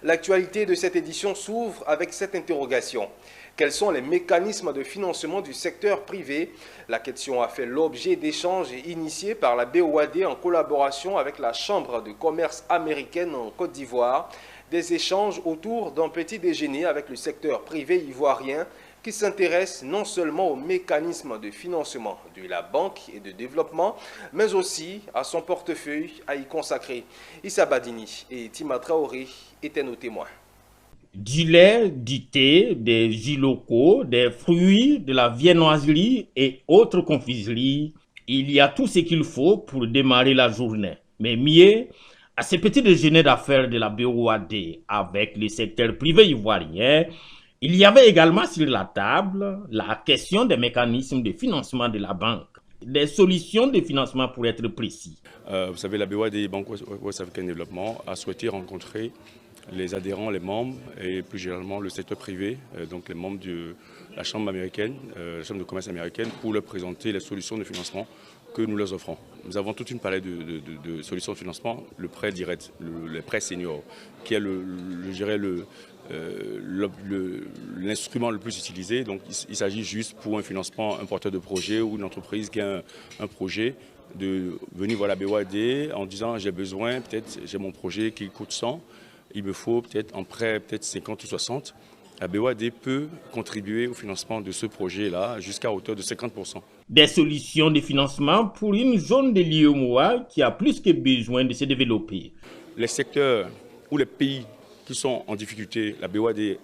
L'actualité de cette édition s'ouvre avec cette interrogation. Quels sont les mécanismes de financement du secteur privé? La question a fait l'objet d'échanges initiés par la BOAD en collaboration avec la Chambre de commerce américaine en Côte d'Ivoire. Des échanges autour d'un petit déjeuner avec le secteur privé ivoirien qui s'intéresse non seulement aux mécanismes de financement de la banque et de développement, mais aussi à son portefeuille à y consacrer. Issa Badini et Tima Traoré étaient nos témoins. Du lait, du thé, des jus locaux, des fruits, de la viennoiserie et autres confiseries, il y a tout ce qu'il faut pour démarrer la journée. Mais mieux, à ce petit déjeuner d'affaires de la BOAD avec le secteur privé ivoirien, il y avait également sur la table la question des mécanismes de financement de la banque, des solutions de financement pour être précis. Vous savez, la BOAD, Banque Ouest Africaine Développement, a souhaité rencontrer les adhérents, les membres et plus généralement le secteur privé, donc les membres de la Chambre américaine, la Chambre de commerce américaine, pour leur présenter les solutions de financement que nous leur offrons. Nous avons toute une palette de solutions de financement, le prêt direct, le prêt senior, qui est l'instrument le plus utilisé. Donc il s'agit juste pour un financement, un porteur de projet ou une entreprise qui a un projet, de venir voir la BOAD en disant j'ai besoin, peut-être j'ai mon projet qui coûte 100, il me faut peut-être en prêt peut-être 50 ou 60. La BOAD peut contribuer au financement de ce projet-là jusqu'à hauteur de 50%. Des solutions de financement pour une zone de l'UEMOA qui a plus que besoin de se développer. Les secteurs ou les pays qui sont en difficulté, la BOAD est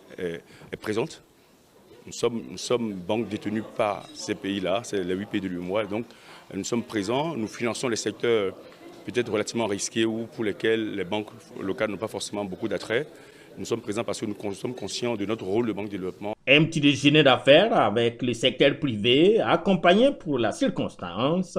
présente. Nous sommes banque détenue par ces pays-là, c'est les 8 pays de l'UEMOA. Donc nous sommes présents, nous finançons les secteurs peut-être relativement risqués ou pour lesquels les banques locales n'ont pas forcément beaucoup d'attrait. Nous sommes présents parce que nous sommes conscients de notre rôle de banque de développement. Un petit déjeuner d'affaires avec le secteur privé, accompagné pour la circonstance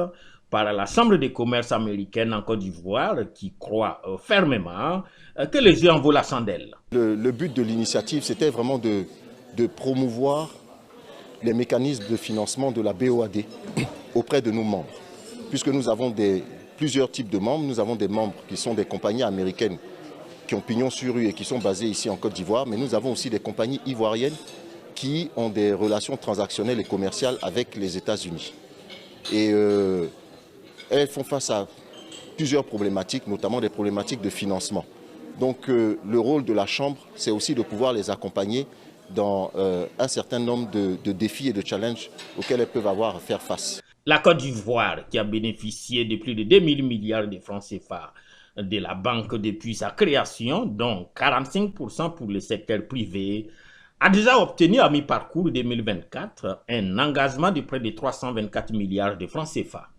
par la Chambre de commerce américaine en Côte d'Ivoire, qui croit fermement que les jeux en vaut la chandelle. Le but de l'initiative, c'était vraiment de promouvoir les mécanismes de financement de la BOAD auprès de nos membres. Puisque nous avons plusieurs types de membres, nous avons des membres qui sont des compagnies américaines qui ont pignon sur rue et qui sont basées ici en Côte d'Ivoire, mais nous avons aussi des compagnies ivoiriennes qui ont des relations transactionnelles et commerciales avec les États-Unis. Et elles font face à plusieurs problématiques, notamment des problématiques de financement. Donc le rôle de la Chambre, c'est aussi de pouvoir les accompagner dans un certain nombre de défis et de challenges auxquels elles peuvent avoir à faire face. La Côte d'Ivoire, qui a bénéficié de plus de 2000 milliards de francs CFA de la banque depuis sa création, dont 45% pour le secteur privé, a déjà obtenu à mi-parcours 2024 un engagement de près de 324 milliards de francs CFA.